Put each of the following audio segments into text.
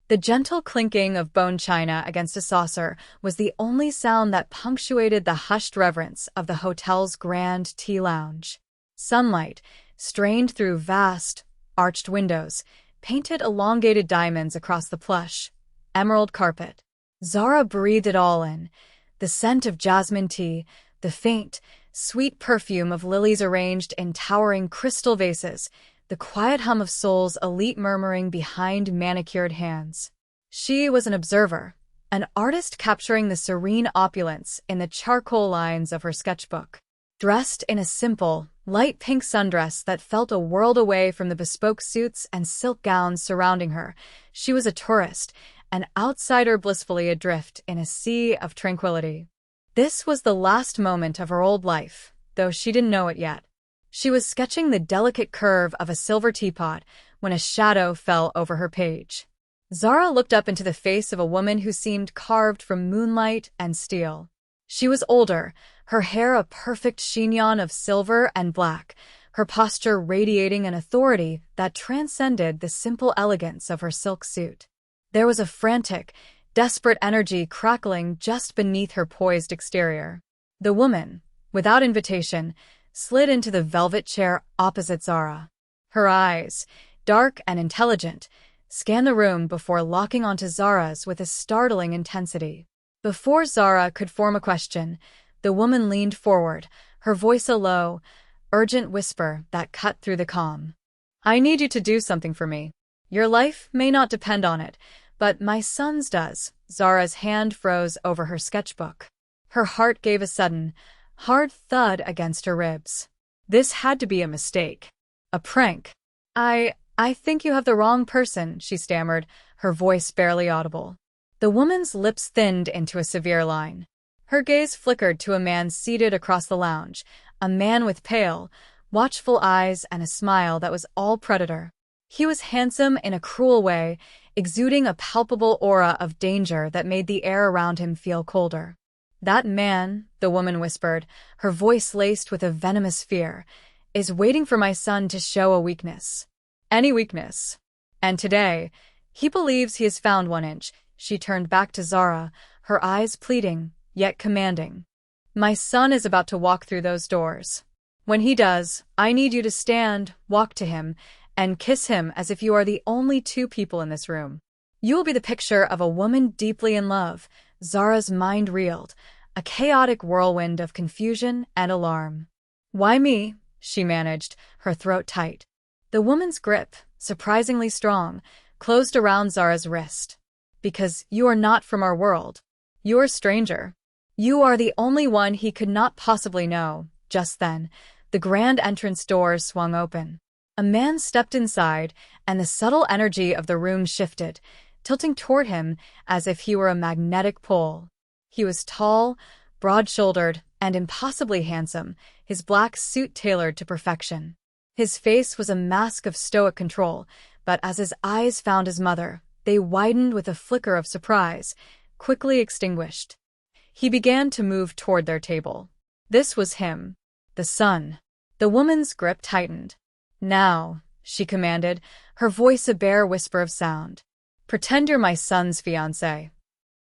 The gentle clinking of bone china against a saucer was the only sound that punctuated the hushed reverence of the hotel's grand tea lounge. Sunlight, strained through vast, arched windows, painted elongated diamonds across the plush, emerald carpet. Zara breathed it all in. The scent of jasmine tea, the faint, sweet perfume of lilies arranged in towering crystal vases, the quiet hum of souls elite murmuring behind manicured hands. She was an observer, an artist capturing the serene opulence in the charcoal lines of her sketchbook. Dressed in a simple, light pink sundress that felt a world away from the bespoke suits and silk gowns surrounding her, she was a tourist, an outsider blissfully adrift in a sea of tranquility. This was the last moment of her old life, though she didn't know it yet. She was sketching the delicate curve of a silver teapot when a shadow fell over her page. Zara looked up into the face of a woman who seemed carved from moonlight and steel. She was older, her hair a perfect chignon of silver and black, her posture radiating an authority that transcended the simple elegance of her silk suit. There was a frantic, desperate energy crackling just beneath her poised exterior. The woman, without invitation, slid into the velvet chair opposite Zara. Her eyes, dark and intelligent, scanned the room before locking onto Zara's with a startling intensity. Before Zara could form a question, the woman leaned forward, her voice a low, urgent whisper that cut through the calm. "I need you to do something for me. Your life may not depend on it, but my son's does." Zara's hand froze over her sketchbook. Her heart gave a sudden, hard thud against her ribs. This had to be a mistake. A prank. I think you have the wrong person," she stammered, her voice barely audible. The woman's lips thinned into a severe line. Her gaze flickered to a man seated across the lounge, a man with pale, watchful eyes and a smile that was all predator. He was handsome in a cruel way, exuding a palpable aura of danger that made the air around him feel colder. "That man," the woman whispered, her voice laced with a venomous fear, "is waiting for my son to show a weakness. Any weakness. And today, he believes he has found one inch." She turned back to Zara, her eyes pleading, yet commanding. "My son is about to walk through those doors. When he does, I need you to stand, walk to him, and kiss him as if you are the only two people in this room. You will be the picture of a woman deeply in love." Zara's mind reeled, a chaotic whirlwind of confusion and alarm. "Why me?" she managed, her throat tight. The woman's grip, surprisingly strong, closed around Zara's wrist. "Because you are not from our world. You are a stranger. You are the only one he could not possibly know." Just then, the grand entrance doors swung open. A man stepped inside, and the subtle energy of the room shifted, tilting toward him as if he were a magnetic pole. He was tall, broad-shouldered, and impossibly handsome, his black suit tailored to perfection. His face was a mask of stoic control, but as his eyes found his mother, they widened with a flicker of surprise, quickly extinguished. He began to move toward their table. This was him, the son. The woman's grip tightened. "Now," she commanded, her voice a bare whisper of sound. "Pretend you're my son's fiancé."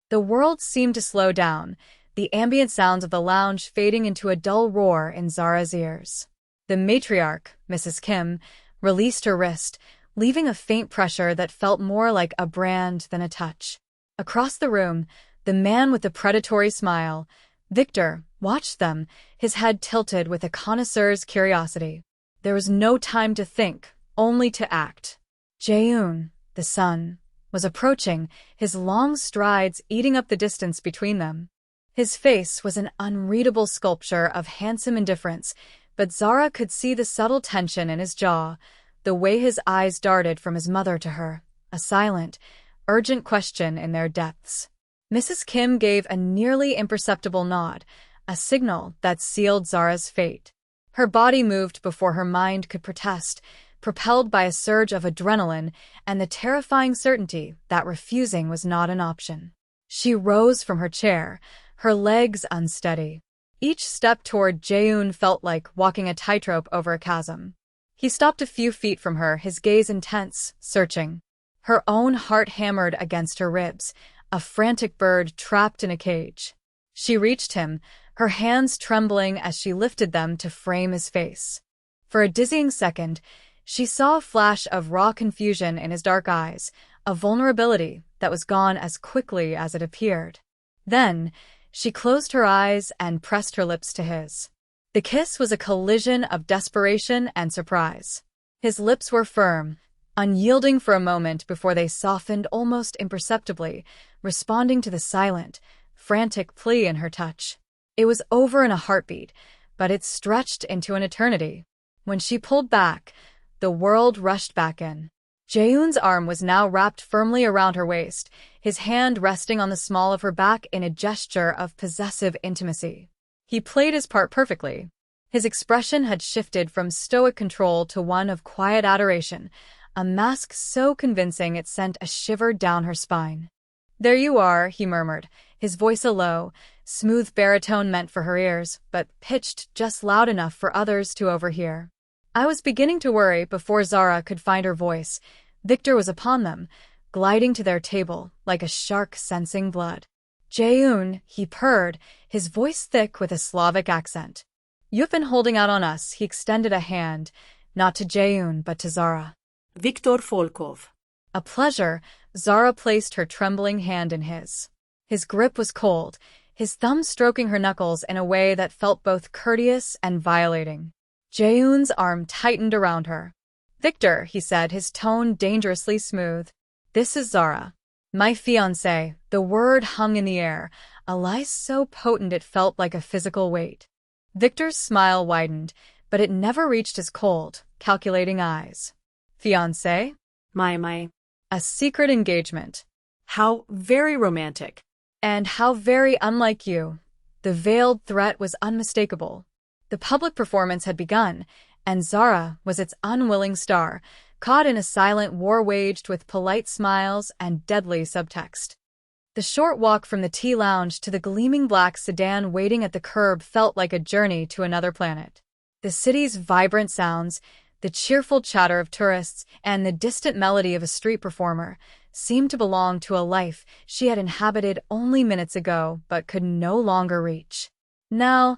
The world seemed to slow down, the ambient sounds of the lounge fading into a dull roar in Zara's ears. The matriarch, Mrs. Kim, released her wrist, leaving a faint pressure that felt more like a brand than a touch. Across the room, the man with the predatory smile, Victor, watched them, his head tilted with a connoisseur's curiosity. There was no time to think, only to act. Jaeun, the son, was approaching, his long strides eating up the distance between them. His face was an unreadable sculpture of handsome indifference, but Zara could see the subtle tension in his jaw, the way his eyes darted from his mother to her, a silent, urgent question in their depths. Mrs. Kim gave a nearly imperceptible nod, a signal that sealed Zara's fate. Her body moved before her mind could protest, propelled by a surge of adrenaline and the terrifying certainty that refusing was not an option. She rose from her chair, her legs unsteady. Each step toward Jaeun felt like walking a tightrope over a chasm. He stopped a few feet from her, his gaze intense, searching. Her own heart hammered against her ribs, a frantic bird trapped in a cage. She reached him, her hands trembling as she lifted them to frame his face. For a dizzying second, she saw a flash of raw confusion in his dark eyes, a vulnerability that was gone as quickly as it appeared. Then, she closed her eyes and pressed her lips to his. The kiss was a collision of desperation and surprise. His lips were firm, unyielding for a moment before they softened almost imperceptibly, responding to the silent, frantic plea in her touch. It was over in a heartbeat, but it stretched into an eternity. When she pulled back, the world rushed back in. Jaehoon's arm was now wrapped firmly around her waist, his hand resting on the small of her back in a gesture of possessive intimacy. He played his part perfectly. His expression had shifted from stoic control to one of quiet adoration, a mask so convincing it sent a shiver down her spine. "There you are," he murmured, his voice a low, smooth baritone meant for her ears, but pitched just loud enough for others to overhear. I was beginning to worry before Zara could find her voice. Victor was upon them, gliding to their table like a shark sensing blood. "Jaehoon," he purred, his voice thick with a Slavic accent. "You've been holding out on us." He extended a hand, not to Jaehoon but to Zara. Viktor Volkov. "A pleasure." Zara placed her trembling hand in his. His grip was cold, his thumb stroking her knuckles in a way that felt both courteous and violating. Jaehoon's arm tightened around her. "Victor," he said, his tone dangerously smooth. "This is Zara. My fiancée." The word hung in the air, a lie so potent it felt like a physical weight. Victor's smile widened, but it never reached his cold, calculating eyes. "Fiancée?" My. "A secret engagement." How very romantic. "And how very unlike you." The veiled threat was unmistakable. The public performance had begun, and Zara was its unwilling star, caught in a silent war waged with polite smiles and deadly subtext. The short walk from the tea lounge to the gleaming black sedan waiting at the curb felt like a journey to another planet. The city's vibrant sounds, the cheerful chatter of tourists, and the distant melody of a street performer seemed to belong to a life she had inhabited only minutes ago but could no longer reach. Now,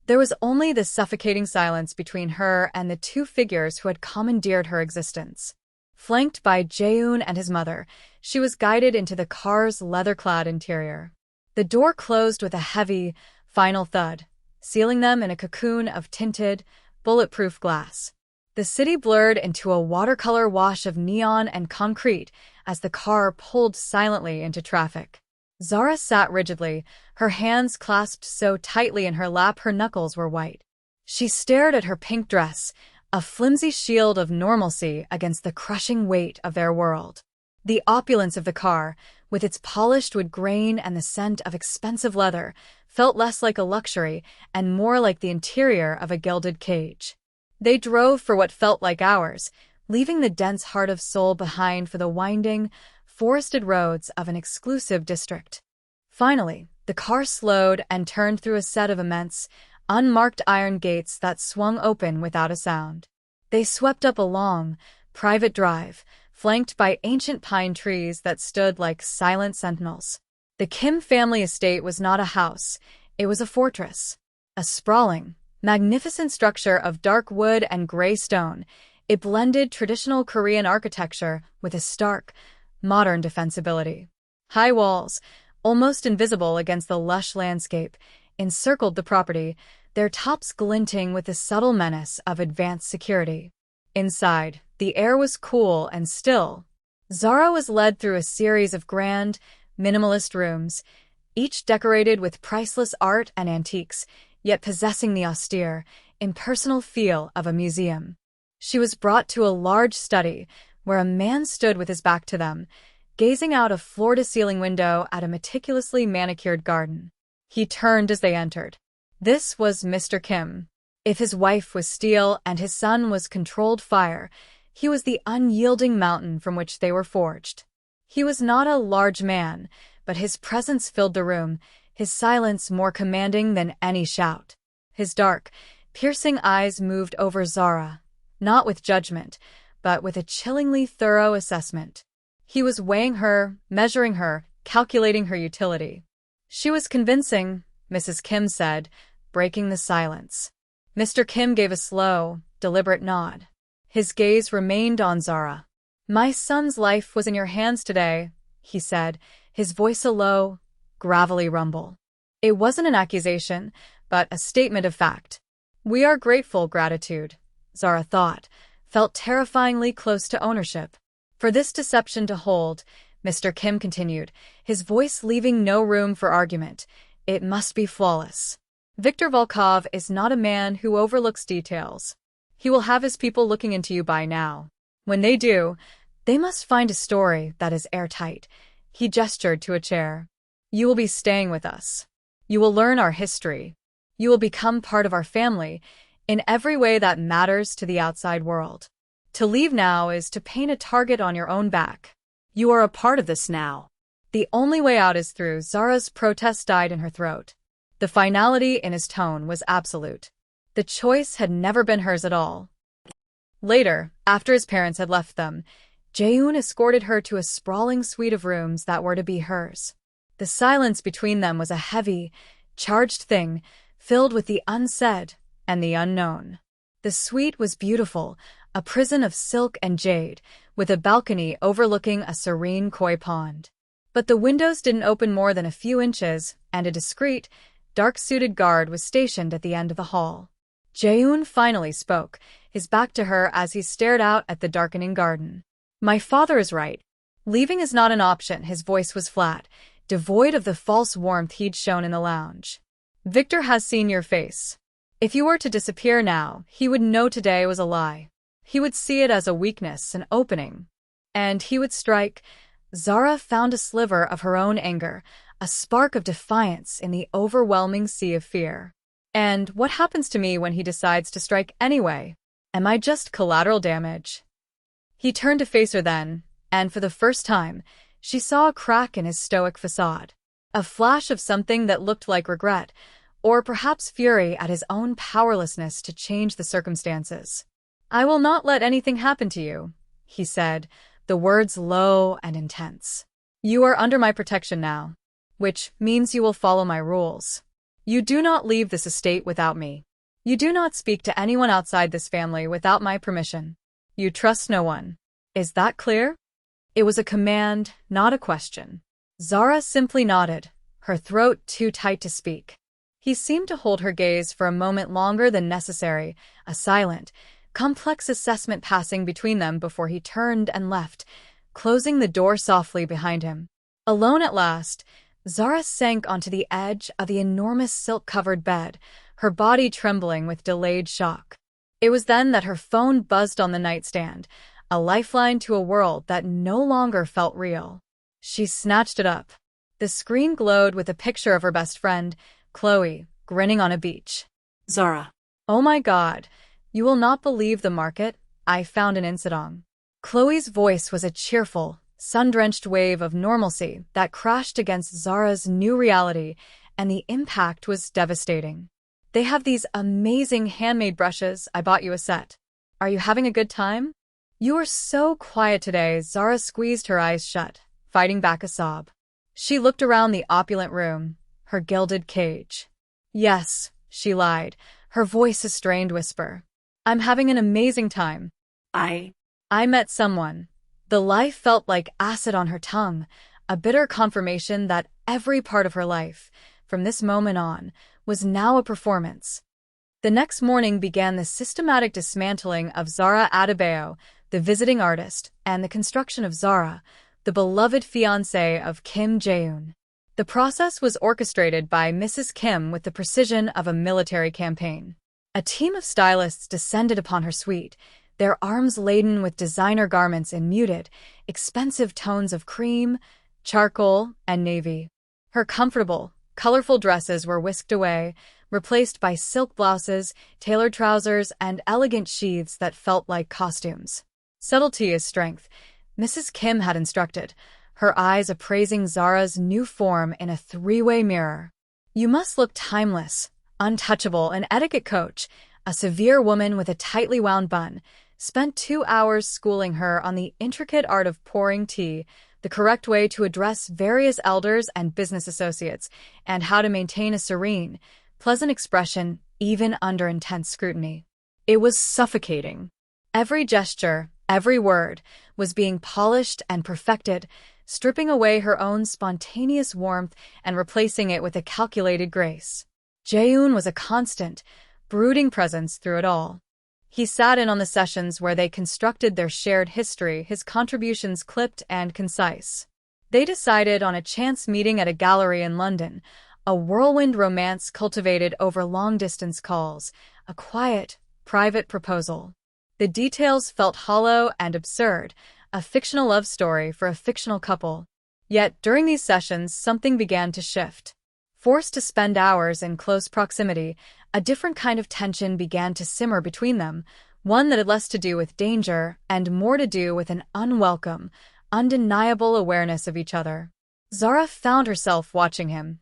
there was only the suffocating silence between her and the two figures who had commandeered her existence. Flanked by Jaehoon and his mother, she was guided into the car's leather-clad interior. The door closed with a heavy, final thud, sealing them in a cocoon of tinted, bulletproof glass. The city blurred into a watercolor wash of neon and concrete as the car pulled silently into traffic. Zara sat rigidly, her hands clasped so tightly in her lap her knuckles were white. She stared at her pink dress, a flimsy shield of normalcy against the crushing weight of their world. The opulence of the car, with its polished wood grain and the scent of expensive leather, felt less like a luxury and more like the interior of a gilded cage. They drove for what felt like hours, leaving the dense heart of Seoul behind for the winding, forested roads of an exclusive district. Finally, the car slowed and turned through a set of immense, unmarked iron gates that swung open without a sound. They swept up a long, private drive, flanked by ancient pine trees that stood like silent sentinels. The Kim family estate was not a house, it was a fortress. A sprawling, magnificent structure of dark wood and gray stone, it blended traditional Korean architecture with a stark, modern defensibility. High walls, almost invisible against the lush landscape, encircled the property, their tops glinting with the subtle menace of advanced security. Inside, the air was cool and still. Zara was led through a series of grand, minimalist rooms, each decorated with priceless art and antiques, yet possessing the austere, impersonal feel of a museum. She was brought to a large study, where a man stood with his back to them, gazing out a floor-to-ceiling window at a meticulously manicured garden. He turned as they entered. This was Mr. Kim. If his wife was steel and his son was controlled fire, he was the unyielding mountain from which they were forged. He was not a large man, but his presence filled the room, his silence more commanding than any shout. His dark, piercing eyes moved over Zara, not with judgment, but with a chillingly thorough assessment. He was weighing her, measuring her, calculating her utility. She was convincing, Mrs. Kim said, breaking the silence. Mr. Kim gave a slow, deliberate nod. His gaze remained on Zara. "My son's life was in your hands today," he said, his voice a low, gravelly rumble. It wasn't an accusation, but a statement of fact. "We are grateful," gratitude, Zara thought, felt terrifyingly close to ownership. For this deception to hold, Mr. Kim continued, his voice leaving no room for argument, it must be flawless. "Viktor Volkov is not a man who overlooks details. He will have his people looking into you by now. When they do, they must find a story that is airtight." He gestured to a chair. "You will be staying with us. You will learn our history. You will become part of our family in every way that matters to the outside world. To leave now is to paint a target on your own back. You are a part of this now." The only way out is through." Zara's protest died in her throat. The finality in his tone was absolute. The choice had never been hers at all. Later, after his parents had left them, Jaehoon escorted her to a sprawling suite of rooms that were to be hers. The silence between them was a heavy, charged thing, filled with the unsaid and the unknown. The suite was beautiful, a prison of silk and jade, with a balcony overlooking a serene koi pond. But the windows didn't open more than a few inches, and a discreet, dark-suited guard was stationed at the end of the hall. Jaehoon finally spoke, his back to her as he stared out at the darkening garden. "My father is right. Leaving is not an option." His voice was flat, devoid of the false warmth he'd shown in the lounge. "Victor has seen your face. If you were to disappear now, he would know today was a lie. He would see it as a weakness, an opening. And he would strike." Zara found a sliver of her own anger, a spark of defiance in the overwhelming sea of fear. "And what happens to me when he decides to strike anyway? Am I just collateral damage?" He turned to face her then, and for the first time, she saw a crack in his stoic facade. A flash of something that looked like regret, or perhaps fury at his own powerlessness to change the circumstances. "I will not let anything happen to you," he said, the words low and intense. "You are under my protection now, which means you will follow my rules. You do not leave this estate without me. You do not speak to anyone outside this family without my permission. You trust no one. Is that clear?" It was a command, not a question. Zara simply nodded, her throat too tight to speak. He seemed to hold her gaze for a moment longer than necessary, a silent, complex assessment passing between them before he turned and left, closing the door softly behind him. Alone at last, Zara sank onto the edge of the enormous silk-covered bed, her body trembling with delayed shock. It was then that her phone buzzed on the nightstand, a lifeline to a world that no longer felt real. She snatched it up. The screen glowed with a picture of her best friend, Chloe, grinning on a beach. "Zara." "Oh my God, you will not believe the market I found in Insadong." Chloe's voice was a cheerful, sun-drenched wave of normalcy that crashed against Zara's new reality, and the impact was devastating. "They have these amazing handmade brushes. I bought you a set. Are you having a good time?" "You are so quiet today." Zara squeezed her eyes shut, fighting back a sob. She looked around the opulent room, her gilded cage. "Yes," she lied, her voice a strained whisper. "I'm having an amazing time. I met someone." The life felt like acid on her tongue, a bitter confirmation that every part of her life, from this moment on, was now a performance. The next morning began the systematic dismantling of Zara Adebayo, the visiting artist, and the construction of Zara, the beloved fiancée of Kim Jae-hoon. The process was orchestrated by Mrs. Kim with the precision of a military campaign. A team of stylists descended upon her suite, their arms laden with designer garments in muted, expensive tones of cream, charcoal, and navy. Her comfortable, colorful dresses were whisked away, replaced by silk blouses, tailored trousers, and elegant sheaths that felt like costumes. "Subtlety is strength," Mrs. Kim had instructed, her eyes appraising Zara's new form in a three-way mirror. "You must look timeless, untouchable." An etiquette coach, a severe woman with a tightly wound bun, spent 2 hours schooling her on the intricate art of pouring tea, the correct way to address various elders and business associates, and how to maintain a serene, pleasant expression even under intense scrutiny. It was suffocating. Every gesture, every word, was being polished and perfected, stripping away her own spontaneous warmth and replacing it with a calculated grace. Jaehoon was a constant, brooding presence through it all. He sat in on the sessions where they constructed their shared history, his contributions clipped and concise. They decided on a chance meeting at a gallery in London, a whirlwind romance cultivated over long-distance calls, a quiet, private proposal. The details felt hollow and absurd, a fictional love story for a fictional couple. Yet, during these sessions, something began to shift. Forced to spend hours in close proximity, a different kind of tension began to simmer between them, one that had less to do with danger and more to do with an unwelcome, undeniable awareness of each other. Zara found herself watching him,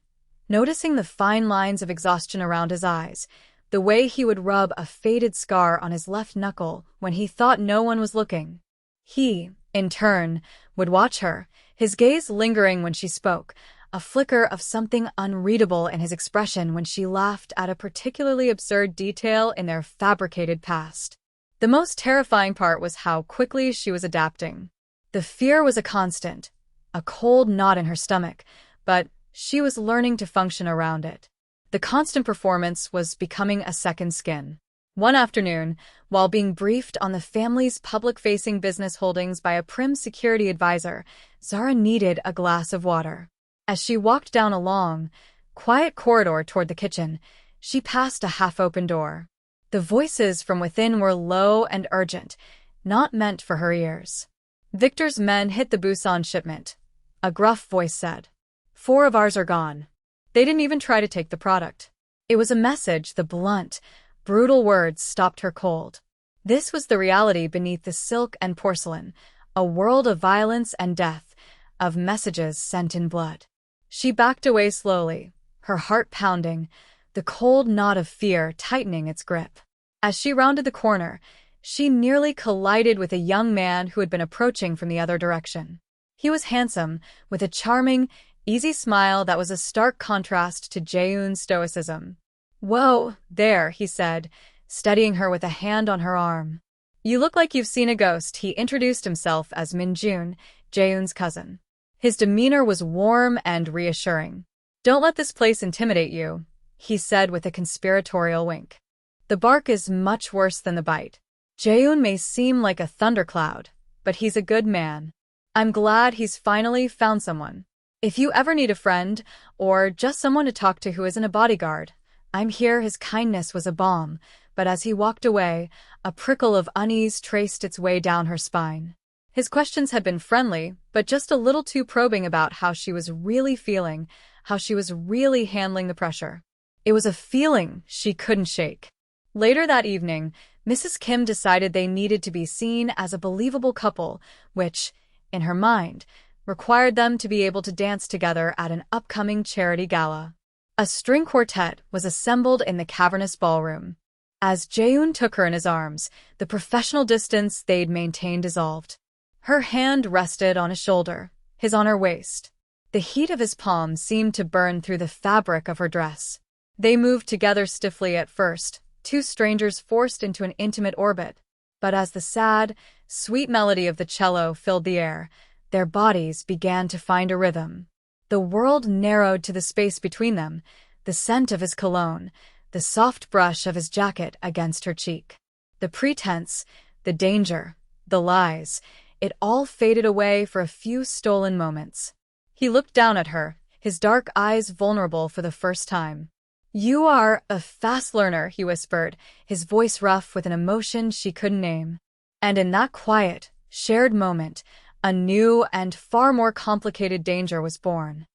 noticing the fine lines of exhaustion around his eyes, the way he would rub a faded scar on his left knuckle when he thought no one was looking. He, in turn, would watch her, his gaze lingering when she spoke, a flicker of something unreadable in his expression when she laughed at a particularly absurd detail in their fabricated past. The most terrifying part was how quickly she was adapting. The fear was a constant, a cold knot in her stomach, but she was learning to function around it. The constant performance was becoming a second skin. One afternoon, while being briefed on the family's public-facing business holdings by a prim security advisor, Zara needed a glass of water. As she walked down a long, quiet corridor toward the kitchen, she passed a half-open door. The voices from within were low and urgent, not meant for her ears. "Victor's men hit the Busan shipment," a gruff voice said. "4 of ours are gone. They didn't even try to take the product." It was a message the blunt, brutal words stopped her cold. This was the reality beneath the silk and porcelain, a world of violence and death, of messages sent in blood. She backed away slowly, her heart pounding, the cold knot of fear tightening its grip. As she rounded the corner, she nearly collided with a young man who had been approaching from the other direction. He was handsome, with a charming, easy smile that was a stark contrast to Jaehoon's stoicism. "Whoa, there," he said, steadying her with a hand on her arm. "You look like you've seen a ghost." He introduced himself as Minjun, Jaehoon's cousin. His demeanor was warm and reassuring. "Don't let this place intimidate you," he said with a conspiratorial wink. "The bark is much worse than the bite. Jaehoon may seem like a thundercloud, but he's a good man. I'm glad he's finally found someone. If you ever need a friend, or just someone to talk to who isn't a bodyguard, I'm here." His kindness was a balm, but as he walked away, a prickle of unease traced its way down her spine. His questions had been friendly, but just a little too probing about how she was really feeling, how she was really handling the pressure. It was a feeling she couldn't shake. Later that evening, Mrs. Kim decided they needed to be seen as a believable couple, which, in her mind, required them to be able to dance together at an upcoming charity gala. A string quartet was assembled in the cavernous ballroom. As Jaehoon took her in his arms, the professional distance they'd maintained dissolved. Her hand rested on his shoulder, his on her waist. The heat of his palm seemed to burn through the fabric of her dress. They moved together stiffly at first, two strangers forced into an intimate orbit. But as the sad, sweet melody of the cello filled the air, their bodies began to find a rhythm. The world narrowed to the space between them, the scent of his cologne, the soft brush of his jacket against her cheek. The pretense, the danger, the lies, it all faded away for a few stolen moments. He looked down at her, his dark eyes vulnerable for the first time. "You are a fast learner," he whispered, his voice rough with an emotion she couldn't name. And in that quiet, shared moment, a new and far more complicated danger was born.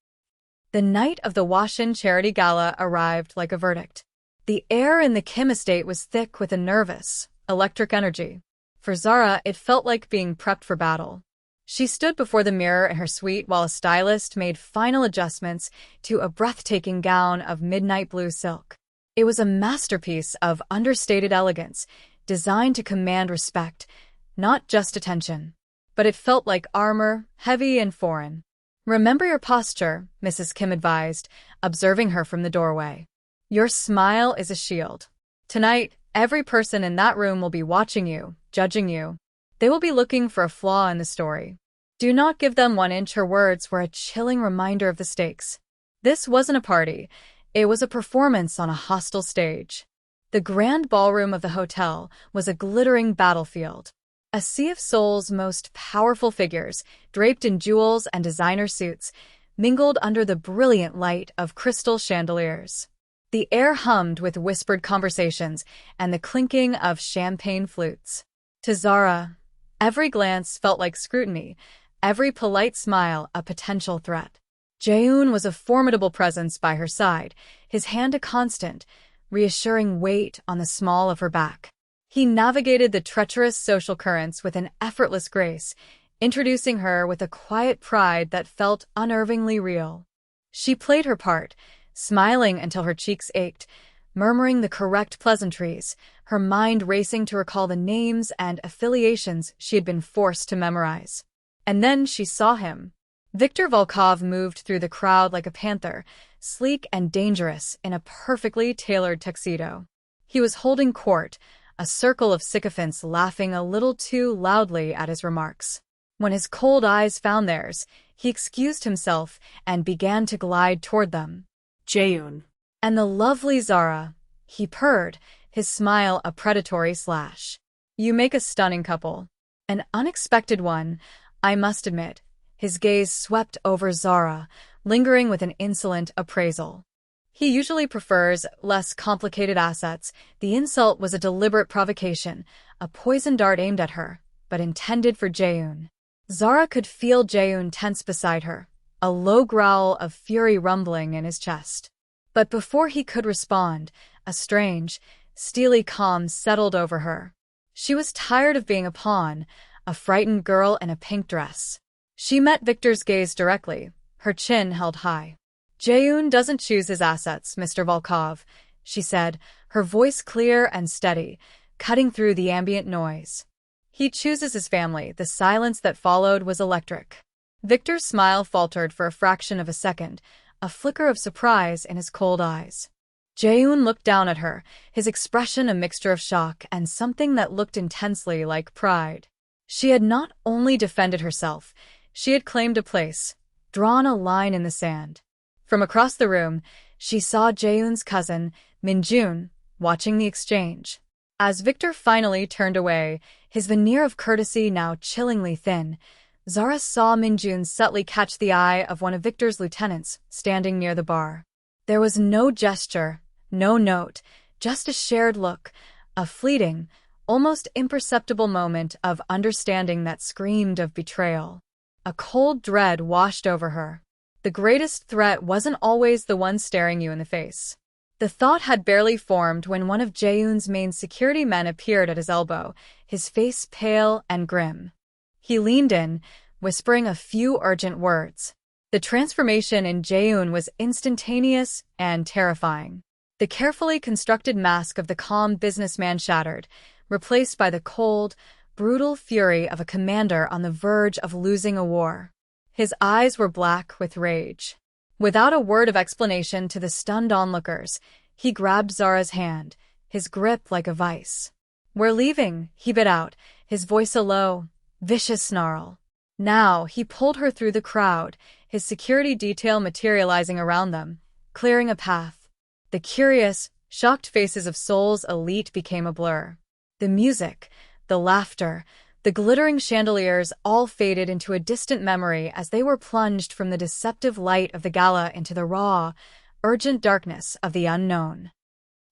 The night of the Washin Charity Gala arrived like a verdict. The air in the Kim estate was thick with a nervous, electric energy. For Zara, it felt like being prepped for battle. She stood before the mirror in her suite while a stylist made final adjustments to a breathtaking gown of midnight blue silk. It was a masterpiece of understated elegance, designed to command respect, not just attention. But it felt like armor, heavy and foreign. "Remember your posture," Mrs. Kim advised, observing her from the doorway. "Your smile is a shield. Tonight, every person in that room will be watching you, judging you. They will be looking for a flaw in the story. Do not give them 1 inch." Her words were a chilling reminder of the stakes. This wasn't a party. It was a performance on a hostile stage. The grand ballroom of the hotel was a glittering battlefield. A sea of Seoul's most powerful figures, draped in jewels and designer suits, mingled under the brilliant light of crystal chandeliers. The air hummed with whispered conversations and the clinking of champagne flutes. To Zara, every glance felt like scrutiny, every polite smile a potential threat. Jaehoon was a formidable presence by her side, his hand a constant, reassuring weight on the small of her back. He navigated the treacherous social currents with an effortless grace, introducing her with a quiet pride that felt unnervingly real. She played her part, smiling until her cheeks ached, murmuring the correct pleasantries, her mind racing to recall the names and affiliations she had been forced to memorize. And then she saw him. Viktor Volkov moved through the crowd like a panther, sleek and dangerous in a perfectly tailored tuxedo. He was holding court, a circle of sycophants laughing a little too loudly at his remarks. When his cold eyes found theirs, he excused himself and began to glide toward them. Jaehoon. "And the lovely Zara," he purred, his smile a predatory slash. "You make a stunning couple." An unexpected one, I must admit. His gaze swept over Zara, lingering with an insolent appraisal. He usually prefers less complicated assets. The insult was a deliberate provocation, a poison dart aimed at her, but intended for Jaehoon. Zara could feel Jaehoon tense beside her, a low growl of fury rumbling in his chest. But before he could respond, a strange, steely calm settled over her. She was tired of being a pawn, a frightened girl in a pink dress. She met Viktor's gaze directly, her chin held high. "Jaehoon doesn't choose his assets, Mr. Volkov," she said, her voice clear and steady, cutting through the ambient noise. "He chooses his family." The silence that followed was electric. Viktor's smile faltered for a fraction of a second, a flicker of surprise in his cold eyes. Jaehoon looked down at her, his expression a mixture of shock and something that looked intensely like pride. She had not only defended herself, she had claimed a place, drawn a line in the sand. From across the room, she saw Jaehoon's cousin, Minjun, watching the exchange. As Viktor finally turned away, his veneer of courtesy now chillingly thin, Zara saw Minjun subtly catch the eye of one of Viktor's lieutenants standing near the bar. There was no gesture, no note, just a shared look, a fleeting, almost imperceptible moment of understanding that screamed of betrayal. A cold dread washed over her. The greatest threat wasn't always the one staring you in the face. The thought had barely formed when one of Jaehoon's main security men appeared at his elbow, his face pale and grim. He leaned in, whispering a few urgent words. The transformation in Jaehoon was instantaneous and terrifying. The carefully constructed mask of the calm businessman shattered, replaced by the cold, brutal fury of a commander on the verge of losing a war. His eyes were black with rage. Without a word of explanation to the stunned onlookers, he grabbed Zara's hand, his grip like a vice. "We're leaving," he bit out, his voice a low, vicious snarl. Now he pulled her through the crowd, his security detail materializing around them, clearing a path. The curious, shocked faces of Seoul's elite became a blur. The music, the laughter, the glittering chandeliers all faded into a distant memory as they were plunged from the deceptive light of the gala into the raw, urgent darkness of the unknown.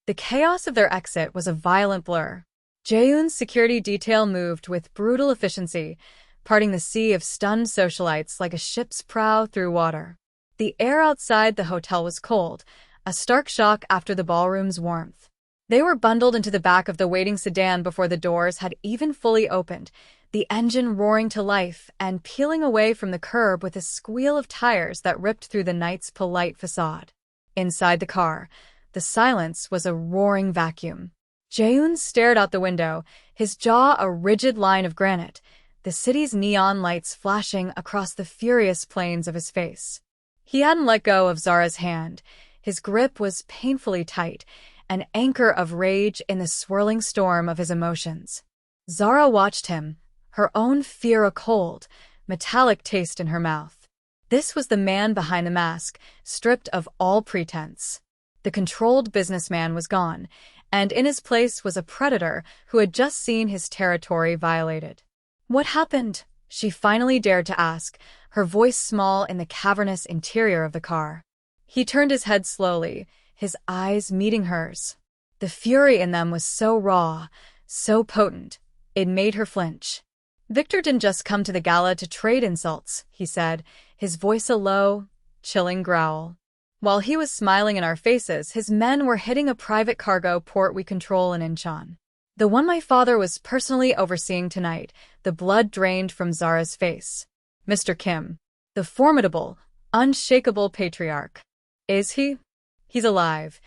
The chaos of their exit was a violent blur. Jaehoon's security detail moved with brutal efficiency, parting the sea of stunned socialites like a ship's prow through water. The air outside the hotel was cold, a stark shock after the ballroom's warmth. They were bundled into the back of the waiting sedan before the doors had even fully opened, the engine roaring to life and peeling away from the curb with a squeal of tires that ripped through the night's polite facade. Inside the car, the silence was a roaring vacuum. Jaehoon stared out the window, his jaw a rigid line of granite, the city's neon lights flashing across the furious planes of his face. He hadn't let go of Zara's hand. His grip was painfully tight, an anchor of rage in the swirling storm of his emotions. Zara watched him, her own fear a cold, metallic taste in her mouth. This was the man behind the mask, stripped of all pretense. The controlled businessman was gone, and in his place was a predator who had just seen his territory violated. "What happened?" she finally dared to ask, her voice small in the cavernous interior of the car. He turned his head slowly, his eyes meeting hers. The fury in them was so raw, so potent, it made her flinch. "Victor didn't just come to the gala to trade insults," he said, his voice a low, chilling growl. "While he was smiling in our faces, his men were hitting a private cargo port we control in Incheon. The one my father was personally overseeing tonight." The blood drained from Zara's face. "Mr. Kim, the formidable, unshakable patriarch. Is he?" "He's alive."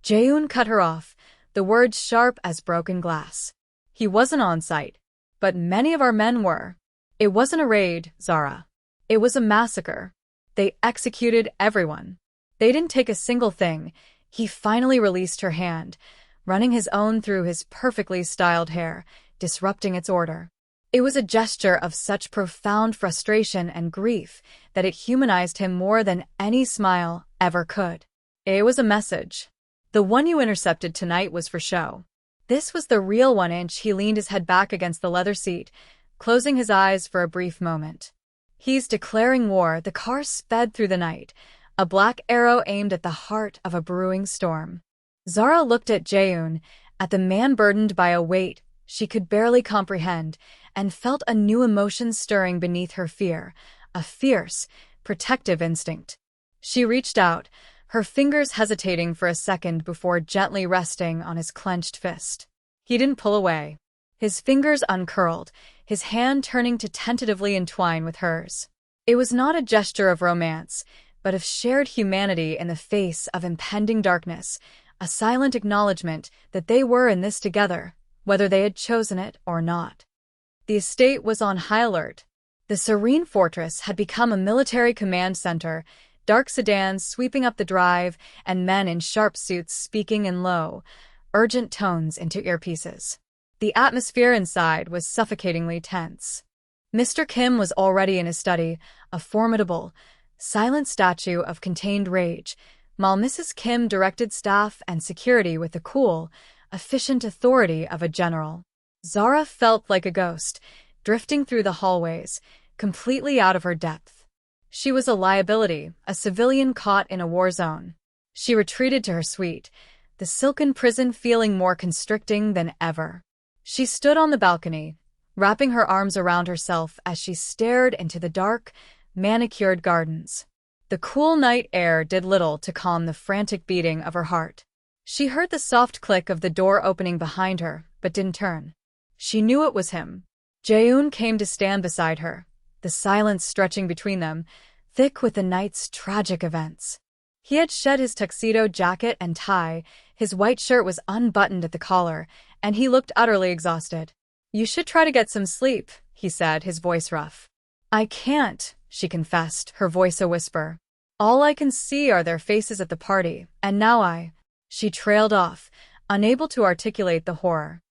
Jaehoon cut her off, the words sharp as broken glass. "He wasn't on site, but many of our men were. It wasn't a raid, Zara. It was a massacre. They executed everyone. They didn't take a single thing." He finally released her hand, running his own through his perfectly styled hair, disrupting its order. It was a gesture of such profound frustration and grief that it humanized him more than any smile ever could. "It was a message. The one you intercepted tonight was for show." This was the real 1 inch. He leaned his head back against the leather seat, closing his eyes for a brief moment. "He's declaring war." The car sped through the night, a black arrow aimed at the heart of a brewing storm. Zara looked at Jaehoon, at the man burdened by a weight she could barely comprehend, and felt a new emotion stirring beneath her fear, a fierce, protective instinct. She reached out, her fingers hesitating for a second before gently resting on his clenched fist. He didn't pull away. His fingers uncurled, his hand turning to tentatively entwine with hers. It was not a gesture of romance, but of shared humanity in the face of impending darkness, a silent acknowledgement that they were in this together, whether they had chosen it or not. The estate was on high alert. The serene fortress had become a military command center, dark sedans sweeping up the drive and men in sharp suits speaking in low, urgent tones into earpieces. The atmosphere inside was suffocatingly tense. Mr. Kim was already in his study, a formidable, silent statue of contained rage, while Mrs. Kim directed staff and security with the cool, efficient authority of a general. Zara felt like a ghost, drifting through the hallways, completely out of her depth. She was a liability, a civilian caught in a war zone. She retreated to her suite, the silken prison feeling more constricting than ever. She stood on the balcony, wrapping her arms around herself as she stared into the dark, manicured gardens. The cool night air did little to calm the frantic beating of her heart. She heard the soft click of the door opening behind her, but didn't turn. She knew it was him. Jaehoon came to stand beside her, the silence stretching between them, thick with the night's tragic events. He had shed his tuxedo jacket and tie, his white shirt was unbuttoned at the collar, and he looked utterly exhausted. "You should try to get some sleep," he said, his voice rough. "I can't," she confessed, her voice a whisper. "All I can see are their faces at the party, and now She trailed off, unable to articulate the horror.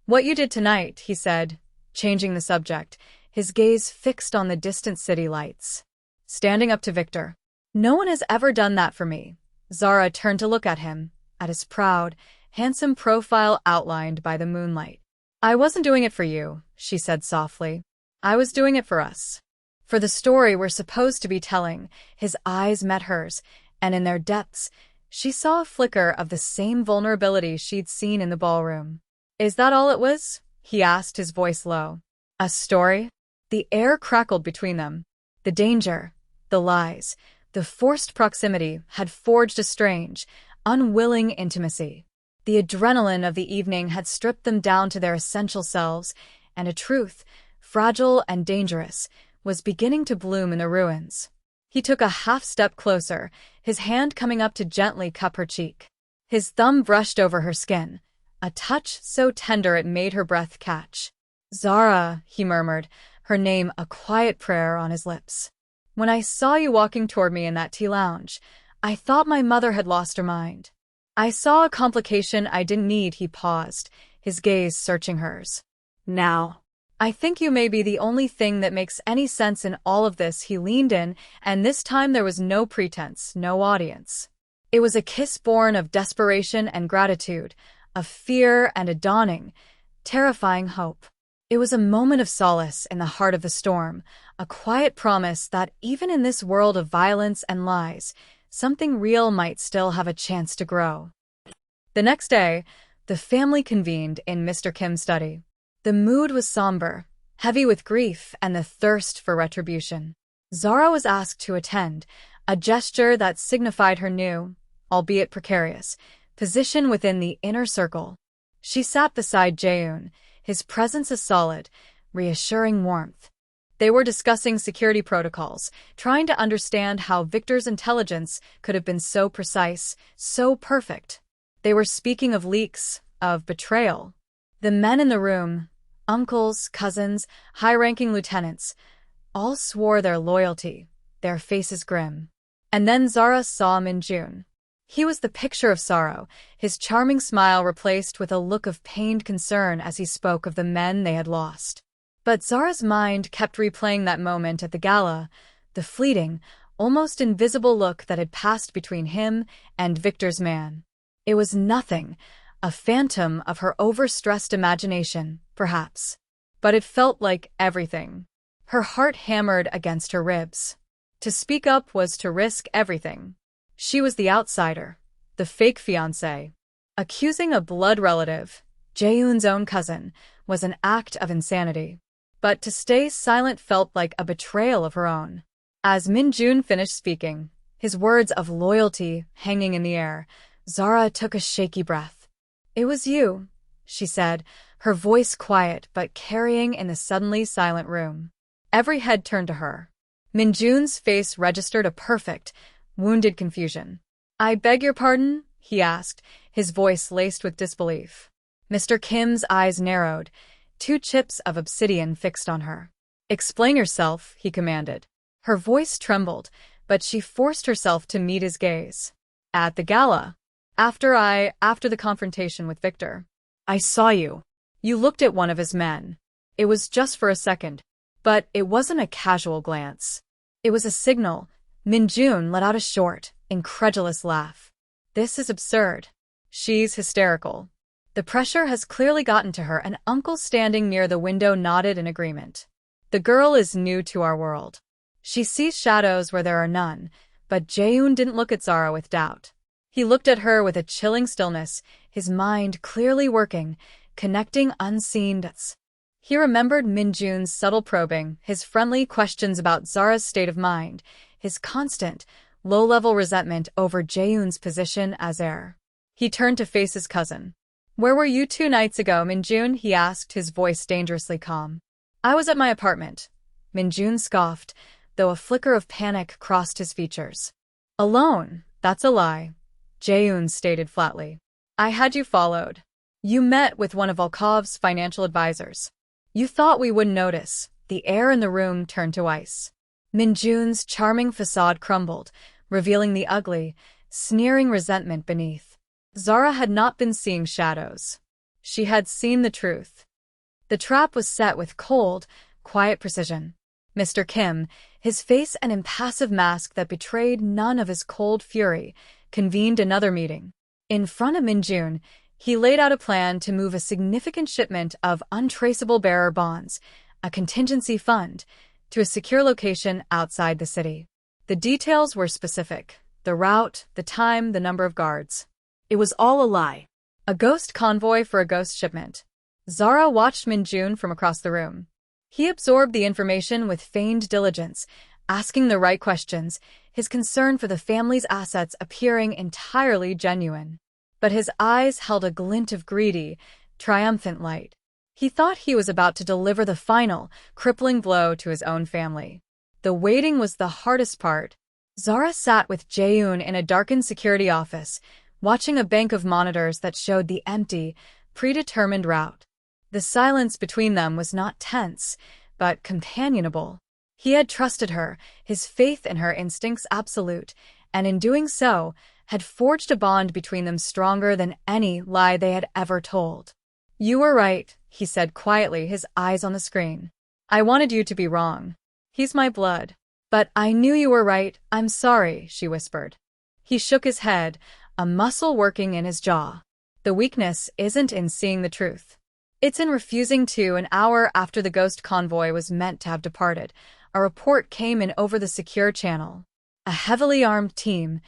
"What you did tonight," he said, changing the subject, his gaze fixed on the distant city lights. "Standing up to Victor. No one has ever done that for me." Zara turned to look at him, at his proud, handsome profile outlined by the moonlight. "I wasn't doing it for you," she said softly. "I was doing it for us. For the story we're supposed to be telling." His eyes met hers, and in their depths, she saw a flicker of the same vulnerability she'd seen in the ballroom. "Is that all it was?" he asked, his voice low. "A story?" The air crackled between them. The danger, the lies, the forced proximity had forged a strange, unwilling intimacy. The adrenaline of the evening had stripped them down to their essential selves, and a truth, fragile and dangerous, was beginning to bloom in the ruins. He took a half-step closer, his hand coming up to gently cup her cheek. His thumb brushed over her skin, a touch so tender it made her breath catch. "Zara," he murmured, her name a quiet prayer on his lips. "When I saw you walking toward me in that tea lounge, I thought my mother had lost her mind. I saw a complication I didn't need." He paused, his gaze searching hers. "Now, "I think you may be the only thing that makes any sense in all of this." He leaned in, and this time there was no pretense, no audience. It was a kiss born of desperation and gratitude, of fear and a dawning, terrifying hope. It was a moment of solace in the heart of the storm, a quiet promise that even in this world of violence and lies, something real might still have a chance to grow. The next day, the family convened in Mr. Kim's study. The mood was somber, heavy with grief and the thirst for retribution. Zara was asked to attend, a gesture that signified her new, albeit precarious, position within the inner circle. She sat beside Jaeun, his presence a solid, reassuring warmth. They were discussing security protocols, trying to understand how Victor's intelligence could have been so precise, so perfect. They were speaking of leaks, of betrayal. The men in the room, uncles, cousins, high-ranking lieutenants, all swore their loyalty, their faces grim. And then Zara saw Min-jun. He was the picture of sorrow, his charming smile replaced with a look of pained concern as he spoke of the men they had lost. But Zara's mind kept replaying that moment at the gala, the fleeting, almost invisible look that had passed between him and Victor's man. It was nothing, a phantom of her overstressed imagination, perhaps. But it felt like everything. Her heart hammered against her ribs. To speak up was to risk everything. She was the outsider, the fake fiancée. Accusing a blood relative, Jaeun's own cousin, was an act of insanity. But to stay silent felt like a betrayal of her own. As Min-jun finished speaking, his words of loyalty hanging in the air, Zara took a shaky breath. "It was you," she said, her voice quiet but carrying in the suddenly silent room. Every head turned to her. Min-jun's face registered a perfect, wounded confusion. "I beg your pardon?" he asked, his voice laced with disbelief. Mr. Kim's eyes narrowed, two chips of obsidian fixed on her. "Explain yourself," he commanded. Her voice trembled, but she forced herself to meet his gaze. "At the gala. After the confrontation with Victor. I saw you. You looked at one of his men. It was just for a second, but it wasn't a casual glance. It was a signal." Min-jun let out a short, incredulous laugh. "This is absurd. She's hysterical." The pressure has clearly gotten to her, and Uncle standing near the window nodded in agreement. "The girl is new to our world. She sees shadows where there are none," but Jaeun didn't look at Zara with doubt. He looked at her with a chilling stillness, his mind clearly working, connecting unseen dots. He remembered Min-jun's subtle probing, his friendly questions about Zara's state of mind, his constant, low-level resentment over Jaeun's position as heir. He turned to face his cousin. "Where were you 2 nights ago, Min-jun?" he asked, his voice dangerously calm. "I was at my apartment." Min-jun scoffed, though a flicker of panic crossed his features. "Alone? That's a lie," Jaeun stated flatly. "I had you followed. You met with one of Volkov's financial advisors. You thought we wouldn't notice." The air in the room turned to ice. Min-jun's charming facade crumbled, revealing the ugly, sneering resentment beneath. Zara had not been seeing shadows. She had seen the truth. The trap was set with cold, quiet precision. Mr. Kim, his face an impassive mask that betrayed none of his cold fury, convened another meeting. In front of Min-jun, he laid out a plan to move a significant shipment of untraceable bearer bonds, a contingency fund, to a secure location outside the city. The details were specific: the route, the time, the number of guards. It was all a lie. A ghost convoy for a ghost shipment. Zara watched Min-jun from across the room. He absorbed the information with feigned diligence, asking the right questions, his concern for the family's assets appearing entirely genuine. But his eyes held a glint of greedy, triumphant light. He thought he was about to deliver the final, crippling blow to his own family. The waiting was the hardest part. Zara sat with Jaeun in a darkened security office, watching a bank of monitors that showed the empty, predetermined route. The silence between them was not tense, but companionable. He had trusted her, his faith in her instincts absolute, and in doing so, had forged a bond between them stronger than any lie they had ever told. "You were right," he said quietly, his eyes on the screen. "I wanted you to be wrong. He's my blood. But I knew you were right. I'm sorry," she whispered. He shook his head, a muscle working in his jaw. "The weakness isn't in seeing the truth. It's in refusing to." An hour after the ghost convoy was meant to have departed, a report came in over the secure channel. A heavily armed team,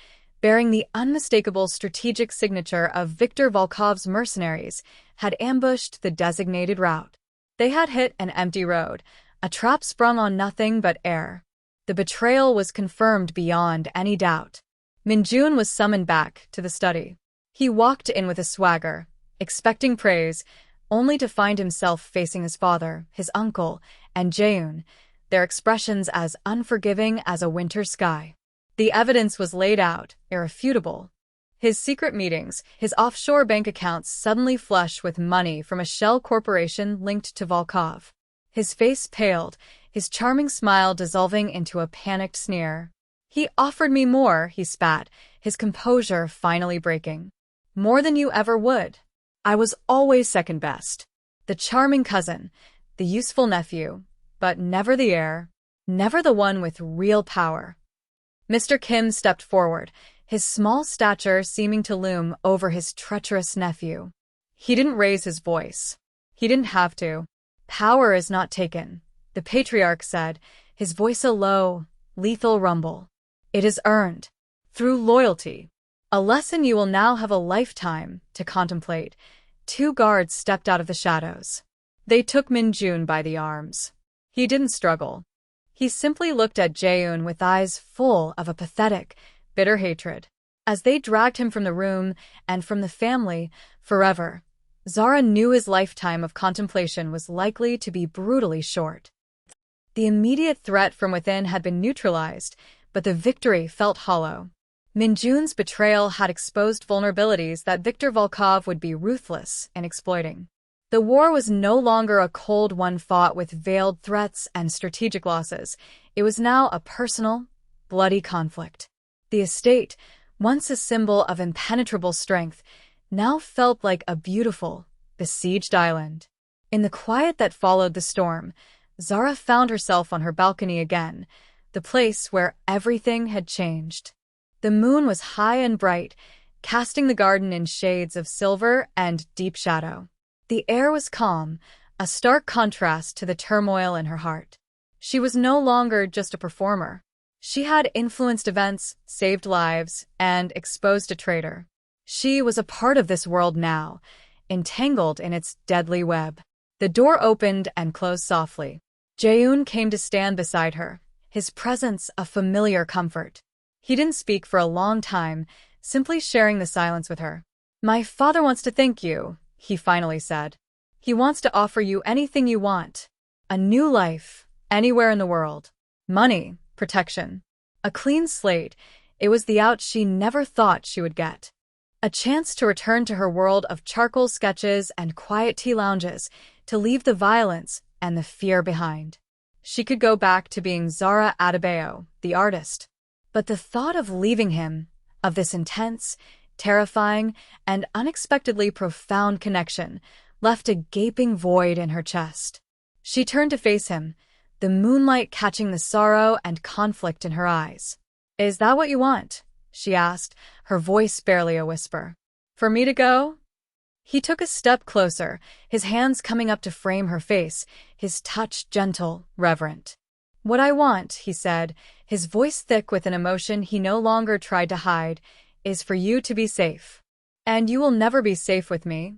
bearing the unmistakable strategic signature of Viktor Volkov's mercenaries, had ambushed the designated route. They had hit an empty road, a trap sprung on nothing but air. The betrayal was confirmed beyond any doubt. Minjun was summoned back to the study. He walked in with a swagger, expecting praise, only to find himself facing his father, his uncle, and Jaeun, their expressions as unforgiving as a winter sky. The evidence was laid out, irrefutable. His secret meetings, his offshore bank accounts suddenly flush with money from a shell corporation linked to Volkov. His face paled, his charming smile dissolving into a panicked sneer. "He offered me more," he spat, his composure finally breaking. "More than you ever would. I was always second best. The charming cousin, the useful nephew, but never the heir, never the one with real power." Mr. Kim stepped forward, his small stature seeming to loom over his treacherous nephew. He didn't raise his voice. He didn't have to. "Power is not taken," the patriarch said, his voice a low, lethal rumble. "It is earned. Through loyalty. A lesson you will now have a lifetime to contemplate." Two guards stepped out of the shadows. They took Minjun by the arms. He didn't struggle. He simply looked at Jaeun with eyes full of a pathetic, bitter hatred. As they dragged him from the room and from the family forever, Zara knew his lifetime of contemplation was likely to be brutally short. The immediate threat from within had been neutralized, but the victory felt hollow. Minjun's betrayal had exposed vulnerabilities that Viktor Volkov would be ruthless in exploiting. The war was no longer a cold one fought with veiled threats and strategic losses. It was now a personal, bloody conflict. The estate, once a symbol of impenetrable strength, now felt like a beautiful, besieged island. In the quiet that followed the storm, Zara found herself on her balcony again, the place where everything had changed. The moon was high and bright, casting the garden in shades of silver and deep shadow. The air was calm, a stark contrast to the turmoil in her heart. She was no longer just a performer. She had influenced events, saved lives, and exposed a traitor. She was a part of this world now, entangled in its deadly web. The door opened and closed softly. Jaeun came to stand beside her, his presence a familiar comfort. He didn't speak for a long time, simply sharing the silence with her. "My father wants to thank you," he finally said. "He wants to offer you anything you want. A new life, anywhere in the world. Money, protection. A clean slate. It was the out she never thought she would get. A chance to return to her world of charcoal sketches and quiet tea lounges, to leave the violence and the fear behind. She could go back to being Zara Adebayo, the artist. But the thought of leaving him, of this intense, terrifying, and unexpectedly profound connection, left a gaping void in her chest. She turned to face him, the moonlight catching the sorrow and conflict in her eyes. "Is that what you want?" she asked, her voice barely a whisper. "For me to go?" He took a step closer, his hands coming up to frame her face, his touch gentle, reverent. "What I want," he said, his voice thick with an emotion he no longer tried to hide, "is for you to be safe. And you will never be safe with me."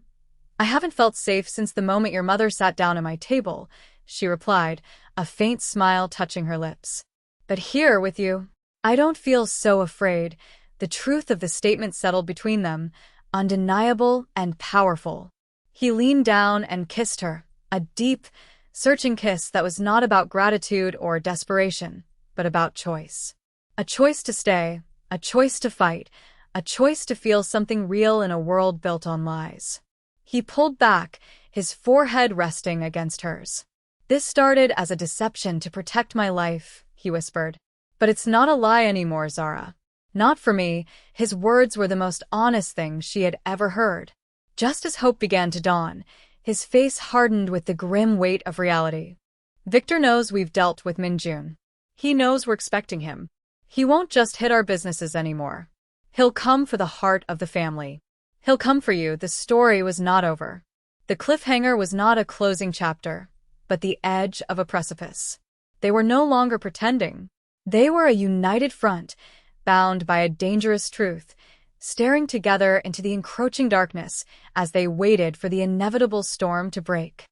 "I haven't felt safe since the moment your mother sat down at my table," she replied, a faint smile touching her lips. "But here with you, I don't feel so afraid." The truth of the statement settled between them, undeniable and powerful. He leaned down and kissed her, a deep, searching kiss that was not about gratitude or desperation, but about choice. A choice to stay, a choice to fight, a choice to feel something real in a world built on lies. He pulled back, his forehead resting against hers. "This started as a deception to protect my life," he whispered. "But it's not a lie anymore, Zara. Not for me." His words were the most honest thing she had ever heard. Just as hope began to dawn, his face hardened with the grim weight of reality. "Victor knows we've dealt with Minjun. He knows we're expecting him. He won't just hit our businesses anymore. He'll come for the heart of the family. He'll come for you." The story was not over. The cliffhanger was not a closing chapter, but the edge of a precipice. They were no longer pretending. They were a united front, bound by a dangerous truth, staring together into the encroaching darkness as they waited for the inevitable storm to break.